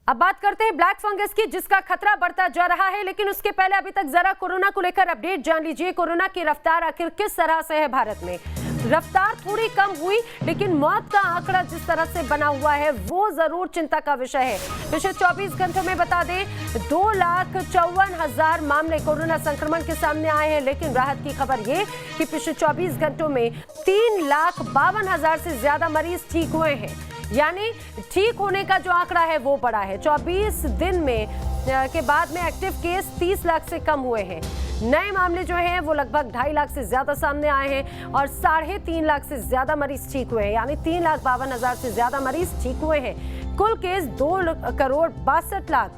अब बात करते हैं ब्लैक फंगस की, जिसका खतरा बढ़ता जा रहा है। लेकिन उसके पहले अभी तक जरा कोरोना को लेकर अपडेट जान लीजिए। कोरोना की रफ्तार आखिर किस तरह से है भारत में? रफ्तार थोड़ी कम हुई, लेकिन मौत का आंकड़ा जिस तरह से बना हुआ है वो जरूर चिंता का विषय है। पिछले 24 घंटों में बता दें 2,54,000 मामले कोरोना संक्रमण के सामने आए हैं। लेकिन राहत की खबर ये कि पिछले 24 घंटों में 3,52,000 से ज्यादा मरीज ठीक हुए हैं, यानी ठीक होने का जो आंकड़ा है वो बढ़ा है। 24 दिन में के बाद में एक्टिव केस 30 लाख से कम हुए हैं। नए मामले जो हैं वो लगभग 2.5 लाख से ज्यादा सामने आए हैं और 3.5 लाख से ज्यादा मरीज ठीक हुए हैं, यानी 3,52,000 से ज्यादा मरीज ठीक हुए हैं। कुल केस 2,62,00,000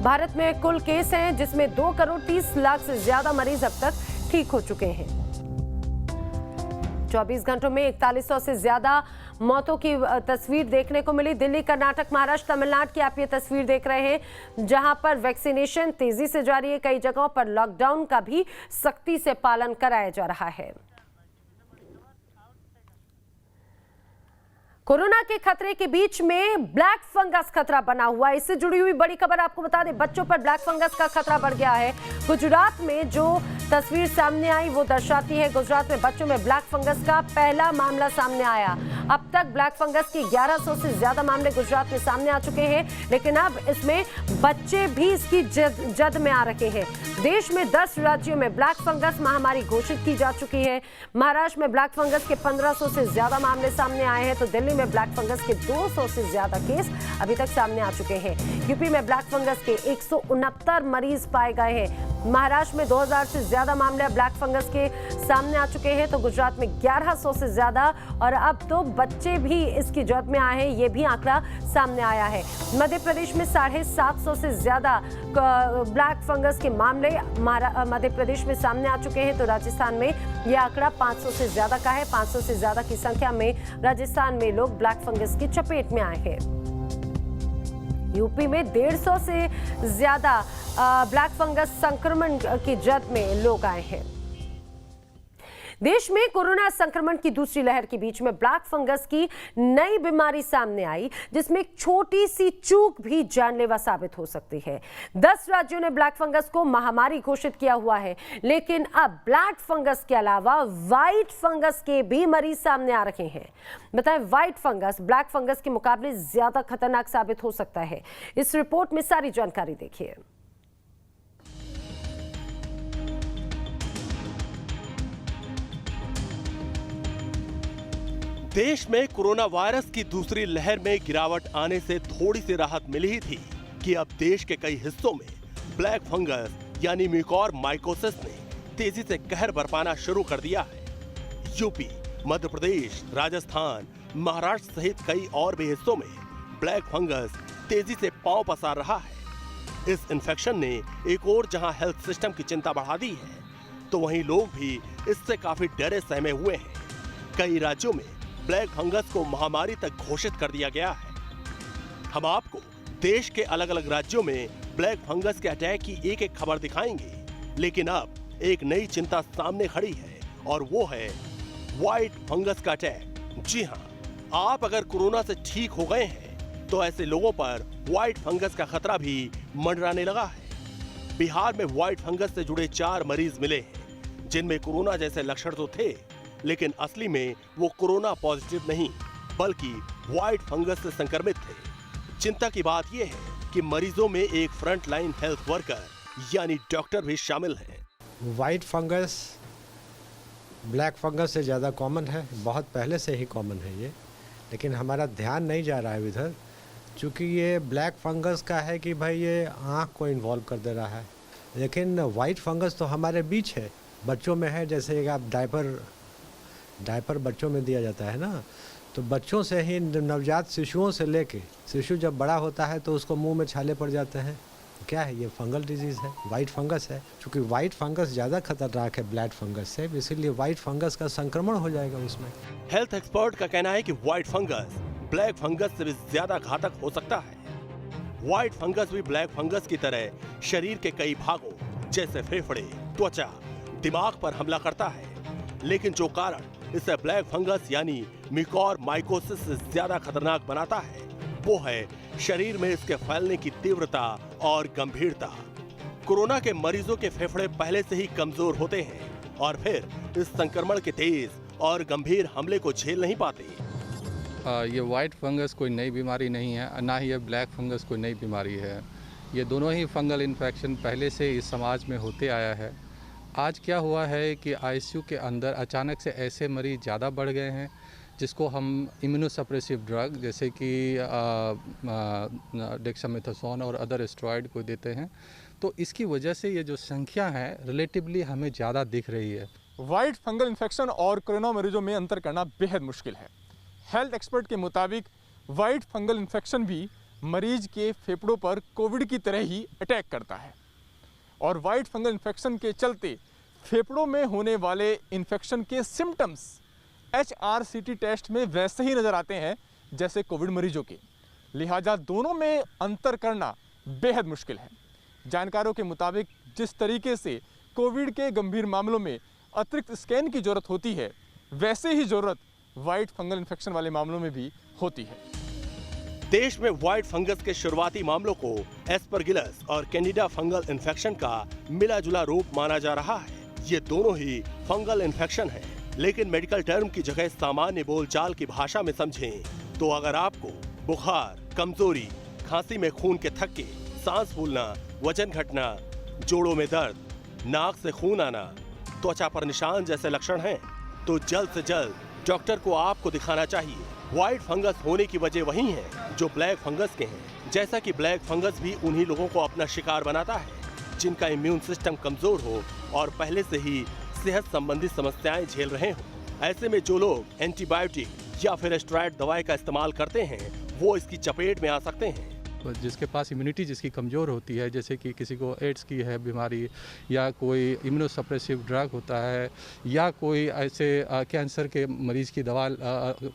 भारत में कुल केस हैं, जिसमें 2,30,00,000 से ज्यादा मरीज अब तक ठीक हो चुके हैं। 24 घंटों में 4100 से ज्यादा मौतों की तस्वीर देखने को मिली। दिल्ली, कर्नाटक, महाराष्ट्र, तमिलनाडु की आप ये तस्वीर देख रहे हैं, जहां पर वैक्सीनेशन तेजी से जारी है। कई जगहों पर लॉकडाउन का भी सख्ती से पालन कराया जा रहा है। कोरोना के खतरे के बीच में ब्लैक फंगस खतरा बना हुआ है। इससे जुड़ी हुई बड़ी खबर आपको बता दें, बच्चों पर ब्लैक फंगस का खतरा बढ़ गया है। गुजरात में जो तस्वीर सामने आई वो दर्शाती है, गुजरात में बच्चों में ब्लैक फंगस का पहला मामला सामने आया। अब तक ब्लैक फंगस की 1100 से ज्यादा मामले गुजरात में सामने आ चुके हैं, लेकिन अब इसमें बच्चे भी इसकी जद में आ रखे हैं। देश में 10 राज्यों में ब्लैक फंगस महामारी घोषित की जा चुकी है। महाराष्ट्र में ब्लैक फंगस के 1500 से ज्यादा मामले सामने आए हैं, तो दिल्ली में ब्लैक फंगस के 200 से ज्यादा केस अभी तक सामने आ चुके हैं। यूपी में ब्लैक फंगस के 169 मरीज पाए गए हैं। महाराष्ट्र में 2000 से ज्यादा मामले ब्लैक फंगस के सामने आ चुके हैं, तो गुजरात में 1100 से ज्यादा, और अब तो बच्चे भी इसकी जद में आए हैं, ये भी आंकड़ा सामने आया है। मध्य प्रदेश में 750 से ज्यादा ब्लैक फंगस के मामले मध्य प्रदेश में सामने आ चुके हैं, तो राजस्थान में यह आंकड़ा 500 से ज्यादा का है। 500 से ज्यादा की संख्या में राजस्थान में लोग ब्लैक फंगस की चपेट में आए हैं। यूपी में 150 से ज्यादा ब्लैक फंगस संक्रमण की जद में लोग आए हैं। देश में कोरोना संक्रमण की दूसरी लहर के बीच में ब्लैक फंगस की नई बीमारी सामने आई, जिसमें एक छोटी सी चूक भी जानलेवा साबित हो सकती है। 10 राज्यों ने ब्लैक फंगस को महामारी घोषित किया हुआ है, लेकिन अब ब्लैक फंगस के अलावा व्हाइट फंगस के भी मरीज सामने आ रहे हैं। बताएं, व्हाइट फंगस ब्लैक फंगस के मुकाबले ज्यादा खतरनाक साबित हो सकता है। इस रिपोर्ट में सारी जानकारी देखिए। देश में कोरोना वायरस की दूसरी लहर में गिरावट आने से थोड़ी सी राहत मिली ही थी कि अब देश के कई हिस्सों में ब्लैक फंगस यानी म्यूकोरमाइकोसिस ने तेजी से कहर बरपाना शुरू कर दिया है। यूपी, मध्य प्रदेश, राजस्थान, महाराष्ट्र सहित कई और भी हिस्सों में ब्लैक फंगस तेजी से पांव पसार रहा है। इस इन्फेक्शन ने एक और जहां हेल्थ सिस्टम की चिंता बढ़ा दी है, तो वहीं लोग भी इससे काफी डरे सहमे हुए हैं। कई राज्यों में ब्लैक फंगस को महामारी तक घोषित कर दिया गया है। हम आपको देश के अलग अलग राज्यों में ब्लैक फंगस के अटैक की एक एक खबर दिखाएंगे, लेकिन अब एक नई चिंता सामने खड़ी है और वो है व्हाइट फंगस का अटैक। जी हां, आप अगर कोरोना से ठीक हो गए हैं तो ऐसे लोगों पर व्हाइट फंगस का खतरा भी मंडराने लगा है। बिहार में व्हाइट फंगस से जुड़े 4 मरीज मिले हैं, जिनमें कोरोना जैसे लक्षण तो थे, लेकिन असली में वो कोरोना पॉजिटिव नहीं बल्कि व्हाइट फंगस से संक्रमित थे। चिंता की बात यह है कि मरीजों में एक फ्रंट लाइन हेल्थ वर्कर यानी डॉक्टर भी शामिल हैं। व्हाइट फंगस ब्लैक फंगस से ज़्यादा कॉमन है, बहुत पहले से ही कॉमन है ये, लेकिन हमारा ध्यान नहीं जा रहा है इधर, क्योंकि ये ब्लैक फंगस का है कि भाई ये आँख को इन्वॉल्व कर दे रहा है। लेकिन वाइट फंगस तो हमारे बीच है, बच्चों में है। जैसे आप डायपर बच्चों में दिया जाता है ना, तो बच्चों से ही नवजात शिशुओं से लेके शिशु जब बड़ा होता है तो उसको मुंह में छाले पड़ जाते हैं। क्या है ये? फंगल डिजीज़ है, वाइट फंगस है। क्योंकि वाइट फंगस ज़्यादा खतरनाक है ब्लैक फंगस से, इसीलिए वाइट फंगस का संक्रमण हो जाएगा उसमें। हेल्थ एक्सपर्ट का कहना है कि व्हाइट फंगस ब्लैक फंगस से भी ज्यादा घातक हो सकता है। व्हाइट फंगस भी ब्लैक फंगस की तरह शरीर के कई भागों जैसे फेफड़े, त्वचा, दिमाग पर हमला करता है, लेकिन जो कारण इसे ब्लैक फंगस यानी म्यूकोरमाइकोसिस से ज्यादा खतरनाक बनाता है वो है शरीर में इसके फैलने की तीव्रता और गंभीरता। कोरोना के मरीजों के फेफड़े पहले से ही कमजोर होते हैं और फिर इस संक्रमण के तेज और गंभीर हमले को झेल नहीं पाते। ये वाइट फंगस कोई नई बीमारी नहीं है, ना ही ये ब्लैक फंगस कोई नई बीमारी है। ये दोनों ही फंगल इन्फेक्शन पहले से इस समाज में होते आया है। आज क्या हुआ है कि आईसीयू के अंदर अचानक से ऐसे मरीज ज़्यादा बढ़ गए हैं जिसको हम इम्यूनोसप्रेसिव ड्रग जैसे कि डेक्सामेथासोन और अदर स्टेरॉइड को देते हैं। तो इसकी वजह से ये जो संख्या है रिलेटिवली हमें ज़्यादा दिख रही है। वाइट फंगल इन्फेक्शन और कोरोना मरीजों में अंतर करना बेहद मुश्किल है। हेल्थ एक्सपर्ट के मुताबिक वाइट फंगल इन्फेक्शन भी मरीज के फेफड़ों पर कोविड की तरह ही अटैक करता है और वाइट फंगल इन्फेक्शन के चलते फेफड़ों में होने वाले इन्फेक्शन के सिम्टम्स HRCT टेस्ट में वैसे ही नज़र आते हैं जैसे कोविड मरीजों के। लिहाजा दोनों में अंतर करना बेहद मुश्किल है। जानकारों के मुताबिक जिस तरीके से कोविड के गंभीर मामलों में अतिरिक्त स्कैन की ज़रूरत होती है वैसे ही ज़रूरत वाइट फंगल इन्फेक्शन वाले मामलों में भी होती है। देश में व्हाइट फंगस के शुरुआती मामलों को एस्परगिलस और कैंडिडा फंगल इन्फेक्शन का मिला जुला रूप माना जा रहा है। ये दोनों ही फंगल इन्फेक्शन है, लेकिन मेडिकल टर्म की जगह सामान्य बोलचाल की भाषा में समझें तो अगर आपको बुखार, कमजोरी, खांसी में खून के थक्के, सांस फूलना, वजन घटना, जोड़ों में दर्द, नाक से खून आना, त्वचा पर निशान जैसे लक्षण हैं, तो जल्द से जल्द डॉक्टर को आपको दिखाना चाहिए। व्हाइट फंगस होने की वजह वही है जो ब्लैक फंगस के हैं। जैसा कि ब्लैक फंगस भी उन्हीं लोगों को अपना शिकार बनाता है जिनका इम्यून सिस्टम कमजोर हो और पहले से ही सेहत संबंधी समस्याएं झेल रहे हों। ऐसे में जो लोग एंटीबायोटिक या फिर स्टेरॉइड दवाई का इस्तेमाल करते हैं वो इसकी चपेट में आ सकते हैं। जिसके पास इम्यूनिटी जिसकी कमज़ोर होती है, जैसे कि किसी को एड्स की है बीमारी या कोई इम्यूनोसप्रेसिव ड्रग होता है या कोई ऐसे कैंसर के मरीज़ की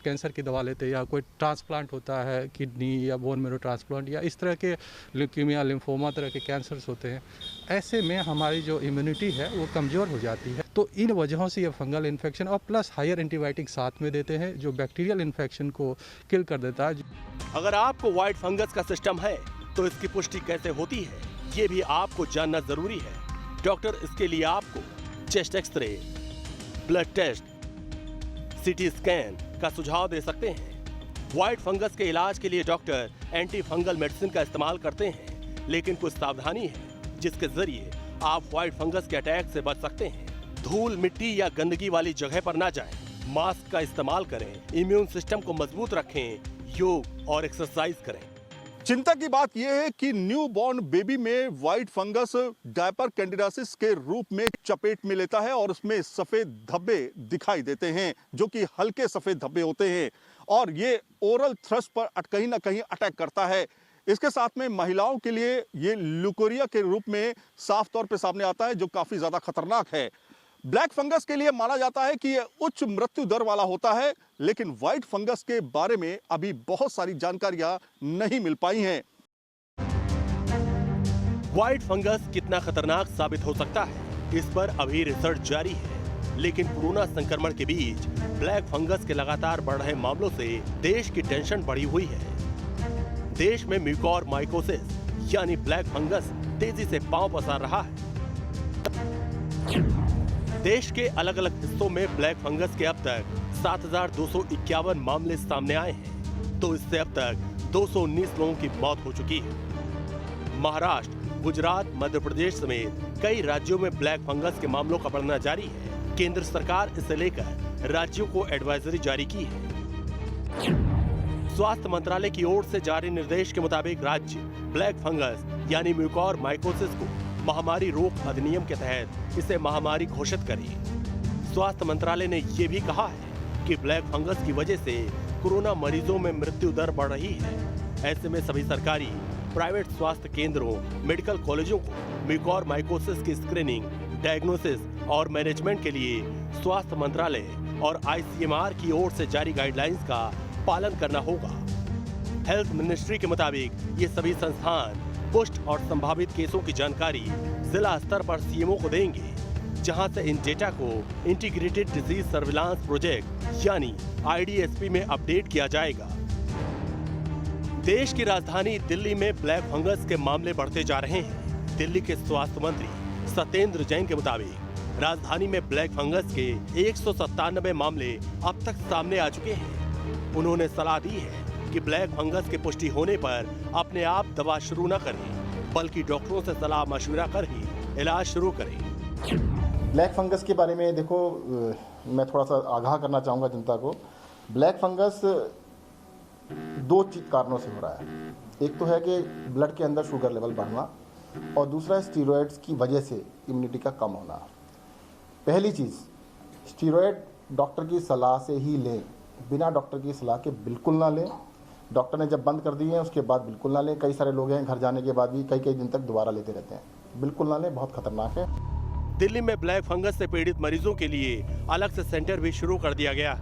कैंसर की दवा लेते हैं या कोई ट्रांसप्लांट होता है किडनी या बोन मेरो ट्रांसप्लांट या इस तरह के ल्यूकीमिया, लिम्फोमा तरह के कैंसर्स होते हैं। ऐसे में हमारी जो इम्यूनिटी है वो कमज़ोर हो जाती है। तो इन वजहों से ये फंगल इन्फेक्शन और प्लस हायर एंटीबायोटिक साथ में देते हैं जो बैक्टीरियल इन्फेक्शन को किल कर देता है। अगर आपको व्हाइट फंगस का सिस्टम है तो इसकी पुष्टि कैसे होती है ये भी आपको जानना जरूरी है। डॉक्टर इसके लिए आपको chest x ray, blood test, CT scan का सुझाव दे सकते हैं। व्हाइट फंगस के इलाज के लिए डॉक्टर एंटी फंगल मेडिसिन का इस्तेमाल करते हैं, लेकिन कुछ सावधानी है जिसके जरिए आप व्हाइट फंगस के अटैक से बच सकते हैं। धूल, मिट्टी या गंदगी वाली जगह पर ना जाएं, मास्क का इस्तेमाल करें, इम्यून सिस्टम को मजबूत रखें, योग और एक्सरसाइज करें। चिंता की बात यह है कि न्यू बॉर्न बेबी में व्हाइट फंगस डायपर कैंडिडासिस के रूप में चपेट में लेता है और उसमें सफेद धब्बे दिखाई देते हैं जो कि हल्के सफेद धब्बे होते हैं और ये ओरल थ्रस्ट पर कहीं ना कहीं अटैक करता है। इसके साथ में महिलाओं के लिए ये ल्यूकोरिया के रूप में साफ तौर पे सामने आता है जो काफी ज्यादा खतरनाक है। ब्लैक फंगस के लिए माना जाता है कि यह उच्च मृत्यु दर वाला होता है, लेकिन व्हाइट फंगस के बारे में अभी बहुत सारी जानकारियां नहीं मिल पाई हैं। व्हाइट फंगस कितना खतरनाक साबित हो सकता है इस पर अभी रिसर्च जारी है, लेकिन कोरोना संक्रमण के बीच ब्लैक फंगस के लगातार बढ़ रहे मामलों से देश की टेंशन बढ़ी हुई है। देश में म्यूकोरमाइकोसिस यानी ब्लैक फंगस तेजी से पांव पसार रहा है। देश के अलग अलग हिस्सों में ब्लैक फंगस के अब तक 7,251 मामले सामने आए हैं, तो इससे अब तक 219 लोगों की मौत हो चुकी है। महाराष्ट्र, गुजरात, मध्य प्रदेश समेत कई राज्यों में ब्लैक फंगस के मामलों का बढ़ना जारी है। केंद्र सरकार इसे लेकर राज्यों को एडवाइजरी जारी की है। स्वास्थ्य मंत्रालय की ओर से जारी निर्देश के मुताबिक राज्य ब्लैक फंगस यानी म्यूकोरमाइकोसिस को महामारी रोक अधिनियम के तहत इसे महामारी घोषित करें। स्वास्थ्य मंत्रालय ने ये भी कहा है कि ब्लैक फंगस की वजह से कोरोना मरीजों में मृत्यु दर बढ़ रही है। ऐसे में सभी सरकारी, प्राइवेट स्वास्थ्य केंद्रों, मेडिकल कॉलेजों को म्यूकोरमाइकोसिस की स्क्रीनिंग, डायग्नोसिस और मैनेजमेंट के लिए स्वास्थ्य मंत्रालय और ICMR की ओर से जारी गाइडलाइंस का पालन करना होगा। हेल्थ मिनिस्ट्री के मुताबिक ये सभी संस्थान पुष्ट और संभावित केसों की जानकारी जिला स्तर पर CMO को देंगे, जहां से इन डेटा को इंटीग्रेटेड डिजीज सर्विलांस प्रोजेक्ट यानी IDSP में अपडेट किया जाएगा। देश की राजधानी दिल्ली में ब्लैक फंगस के मामले बढ़ते जा रहे हैं। दिल्ली के स्वास्थ्य मंत्री सत्येंद्र जैन के मुताबिक राजधानी में ब्लैक फंगस के 197 मामले अब तक सामने आ चुके हैं। उन्होंने सलाह दी है कि ब्लैक फंगस की पुष्टि होने पर अपने आप दवा शुरू न करें, बल्कि डॉक्टरों से सलाह मशविरा कर ही इलाज शुरू करें। ब्लैक फंगस के बारे में देखो, मैं थोड़ा सा आगाह करना चाहूँगा जनता को। ब्लैक फंगस दो कारणों से हो रहा है। एक तो है कि ब्लड के अंदर शुगर लेवल बढ़ना, और दूसरा है स्टीरॉयड्स की वजह से इम्यूनिटी का कम होना। पहली चीज़, स्टीरॉयड डॉक्टर की सलाह से ही लें, बिना डॉक्टर की सलाह के बिल्कुल ना लें। डॉक्टर ने जब बंद कर दिए हैं उसके बाद बिल्कुल ना लें। कई सारे लोग हैं घर जाने के बाद भी कई दिन तक दोबारा लेते रहते हैं। बिल्कुल ना लें, बहुत खतरनाक है। दिल्ली में ब्लैक फंगस से पीड़ित मरीजों के लिए अलग से सेंटर भी शुरू कर दिया गया।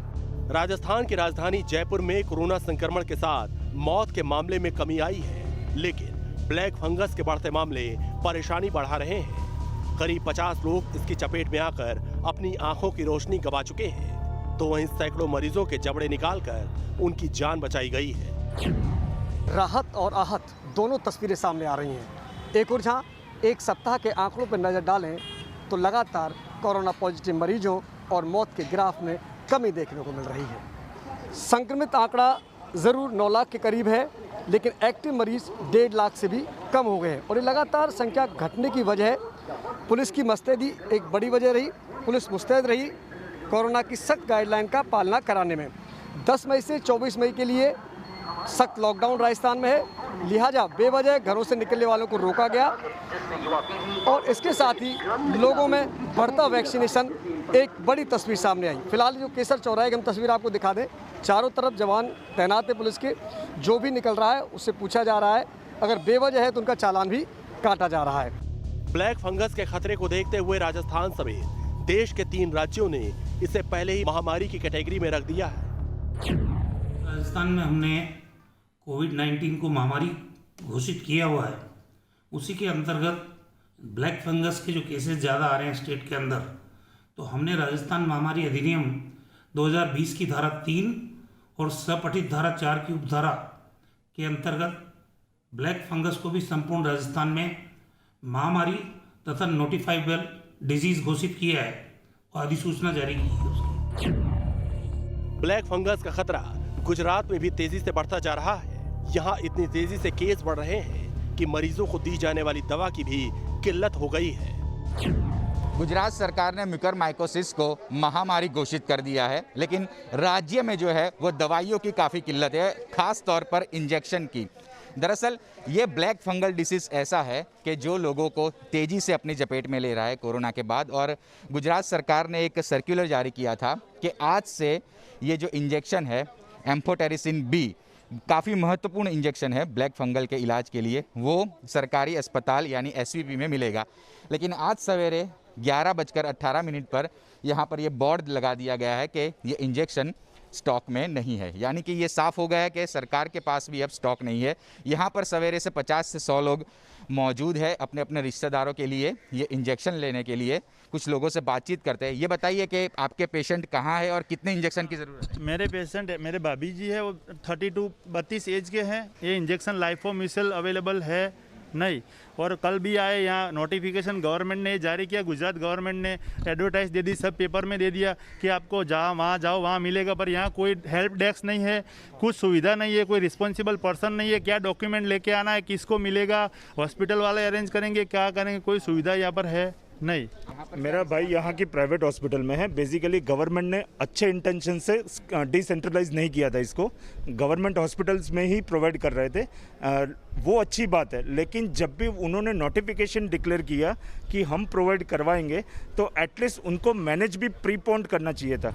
राजस्थान की राजधानी जयपुर में कोरोना संक्रमण के साथ मौत के मामले में कमी आई है, लेकिन ब्लैक फंगस के बढ़ते मामले परेशानी बढ़ा रहे हैं। करीब 50 लोग इसकी चपेट में आकर अपनी आंखों की रोशनी गंवा चुके हैं, तो वहीं सैकड़ों मरीजों के जबड़े निकालकर उनकी जान बचाई गई है। राहत और आहत दोनों तस्वीरें सामने आ रही हैं। एक और जहाँ एक सप्ताह के आंकड़ों पर नज़र डालें तो लगातार कोरोना पॉजिटिव मरीजों और मौत के ग्राफ में कमी देखने को मिल रही है। संक्रमित आंकड़ा ज़रूर 9 लाख के करीब है, लेकिन एक्टिव मरीज 1.5 लाख से भी कम हो गए हैं, और ये लगातार संख्या घटने की वजह पुलिस की मुस्तैदी एक बड़ी वजह रही। पुलिस मुस्तैद रही कोरोना की सख्त गाइडलाइन का पालना कराने में। 10 मई से 24 मई के लिए सख्त लॉकडाउन राजस्थान में है, लिहाजा बेवजह घरों से निकलने वालों को रोका गया, और इसके साथ ही लोगों में बढ़ता वैक्सीनेशन एक बड़ी तस्वीर सामने आई। फिलहाल जो केसर चौराहे की हम तस्वीर आपको दिखा दें, चारों तरफ जवान तैनात है पुलिस के। जो भी निकल रहा है उससे पूछा जा रहा है, अगर बेवजह है तो उनका चालान भी काटा जा रहा है। ब्लैक फंगस के खतरे को देखते हुए राजस्थान समेत देश के 3 राज्यों ने इसे पहले ही महामारी की कैटेगरी में रख दिया है। राजस्थान में हमने कोविड-19 को महामारी घोषित किया हुआ है। उसी के अंतर्गत ब्लैक फंगस के जो केसेस ज़्यादा आ रहे हैं स्टेट के अंदर, तो हमने राजस्थान महामारी अधिनियम 2020 की धारा 3 और सपठित धारा 4 की उपधारा के अंतर्गत ब्लैक फंगस को भी संपूर्ण राजस्थान में महामारी तथा नोटिफाइबल डिजीज घोषित किया है और अधिसूचना जारी की है उसकी। ब्लैक फंगस का खतरा गुजरात में भी तेजी से बढ़ता जा रहा है। यहाँ इतनी तेजी से केस बढ़ रहे हैं कि मरीजों को दी जाने वाली दवा की भी किल्लत हो गई है। गुजरात सरकार ने म्यूकरमाइकोसिस को महामारी घोषित कर दिया है, लेकिन राज्य में जो है वो दवाइयों की काफ़ी किल्लत है, खास तौर पर इंजेक्शन की। दरअसल ये ब्लैक फंगल डिसीज़ ऐसा है कि जो लोगों को तेज़ी से अपनी चपेट में ले रहा है कोरोना के बाद, और गुजरात सरकार ने एक सर्कुलर जारी किया था कि आज से ये जो इंजेक्शन है एम्फोटेरिसिन बी, काफ़ी महत्वपूर्ण इंजेक्शन है ब्लैक फंगल के इलाज के लिए, वो सरकारी अस्पताल यानी एसवीपी में मिलेगा। लेकिन आज सवेरे 11:18 पर यहाँ पर ये बोर्ड लगा दिया गया है कि ये इंजेक्शन स्टॉक में नहीं है, यानी कि ये साफ़ हो गया है कि सरकार के पास भी अब स्टॉक नहीं है। यहाँ पर सवेरे से 50 से 100 लोग मौजूद है अपने अपने रिश्तेदारों के लिए ये इंजेक्शन लेने के लिए। कुछ लोगों से बातचीत करते हैं। ये बताइए कि आपके पेशेंट कहाँ है और कितने इंजेक्शन की ज़रूरत है? मेरे पेशेंट मेरे भाभी जी है, वो 32 एज के हैं। ये इंजेक्शन लाइफोमिसल अवेलेबल है नहीं, और कल भी आए यहाँ नोटिफिकेशन गवर्नमेंट ने जारी किया, गुजरात गवर्नमेंट ने एडवर्टाइज दे दी, सब पेपर में दे दिया कि आपको जहाँ वहाँ जाओ वहाँ मिलेगा, पर यहाँ कोई हेल्प डेस्क नहीं है, कुछ सुविधा नहीं है, कोई रिस्पॉन्सिबल पर्सन नहीं है। क्या डॉक्यूमेंट लेके आना है, किसको मिलेगा, हॉस्पिटल वाले अरेंज करेंगे, क्या करेंगे, कोई सुविधा यहाँ पर है नहीं। मेरा भाई यहाँ की प्राइवेट हॉस्पिटल में है। बेसिकली गवर्नमेंट ने अच्छे इंटेंशन से डिसेंट्रलाइज नहीं किया था, इसको गवर्नमेंट हॉस्पिटल्स में ही प्रोवाइड कर रहे थे, वो अच्छी बात है। लेकिन जब भी उन्होंने नोटिफिकेशन डिक्लेयर किया कि हम प्रोवाइड करवाएंगे, तो एटलीस्ट उनको मैनेज भी प्रीपोन्ड करना चाहिए था।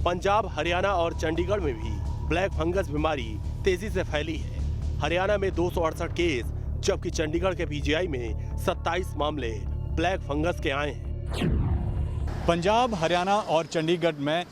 पंजाब, हरियाणा और चंडीगढ़ में भी ब्लैक फंगस बीमारी तेजी से फैली है। हरियाणा में 268 केस, जबकि चंडीगढ़ के पीजीआई में 27 मामले ब्लैक फंगस के आए हैं। पंजाब, हरियाणा और चंडीगढ़ में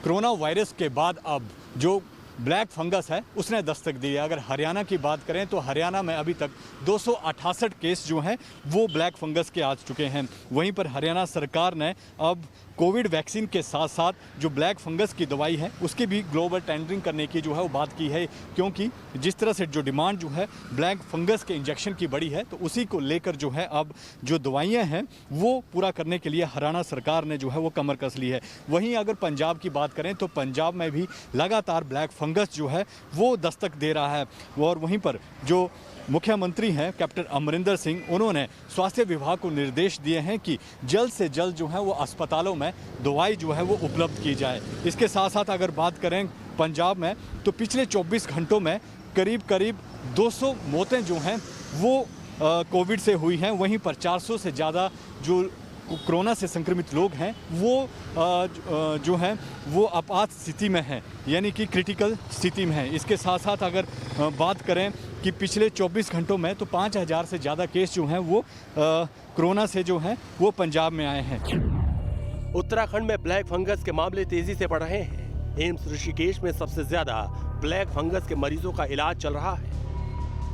कोरोना वायरस के बाद अब जो ब्लैक फंगस है उसने दस्तक दी है। अगर हरियाणा की बात करें तो हरियाणा में अभी तक 268 केस जो हैं वो ब्लैक फंगस के आ चुके हैं। वहीं पर हरियाणा सरकार ने अब कोविड वैक्सीन के साथ साथ जो ब्लैक फंगस की दवाई है उसकी भी ग्लोबल टेंडरिंग करने की जो है वो बात की है, क्योंकि जिस तरह से जो डिमांड जो है ब्लैक फंगस के इंजेक्शन की बढ़ी है, तो उसी को लेकर जो है अब जो दवाइयाँ हैं वो पूरा करने के लिए हरियाणा सरकार ने जो है वो कमर कस ली है। वहीं अगर पंजाब की बात करें तो पंजाब में भी लगातार ब्लैक फंगस जो है वो दस्तक दे रहा है, और वहीं पर जो मुख्यमंत्री हैं कैप्टन अमरिंदर सिंह, उन्होंने स्वास्थ्य विभाग को निर्देश दिए हैं कि जल्द से जल्द जो है वो अस्पतालों में दवाई जो है वो उपलब्ध की जाए। इसके साथ साथ अगर बात करें पंजाब में तो पिछले 24 घंटों में करीब 200 मौतें जो हैं वो कोविड से हुई हैं। वहीं पर 400 से ज़्यादा जो कोरोना से संक्रमित लोग हैं वो जो हैं वो आपात स्थिति में हैं, यानी कि क्रिटिकल स्थिति में हैं। इसके साथ साथ अगर बात करें कि पिछले 24 घंटों में तो 5000 से ज़्यादा केस जो हैं वो कोरोना से जो हैं वो पंजाब में आए हैं। उत्तराखंड में ब्लैक फंगस के मामले तेजी से बढ़ रहे हैं। एम्स ऋषिकेश में सबसे ज्यादा ब्लैक फंगस के मरीजों का इलाज चल रहा है।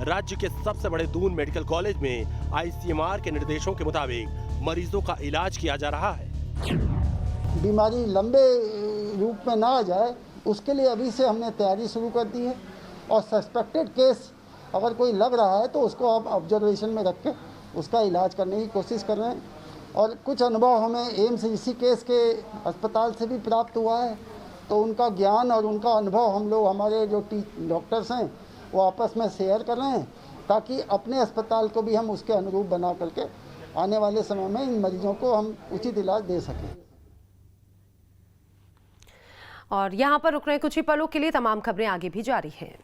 राज्य के सबसे बड़े दून मेडिकल कॉलेज में ICMR के निर्देशों के मुताबिक मरीजों का इलाज किया जा रहा है। बीमारी लंबे रूप में ना आ जाए उसके लिए अभी से हमने तैयारी शुरू कर दी है, और सस्पेक्टेड केस अगर कोई लग रहा है तो उसको आप ऑब्जर्वेशन में रख के उसका इलाज करने की कोशिश कर रहे हैं। और कुछ अनुभव हमें एम्स ऋषिकेश के अस्पताल से भी प्राप्त हुआ है, तो उनका ज्ञान और उनका अनुभव हम लोग हमारे जो डॉक्टर्स हैं वो आपस में शेयर कर रहे हैं, ताकि अपने अस्पताल को भी हम उसके अनुरूप बना करके आने वाले समय में इन मरीजों को हम उचित इलाज दे सकें। और यहाँ पर रुक रहे कुछ ही पलों के लिए, तमाम खबरें आगे भी जारी हैं।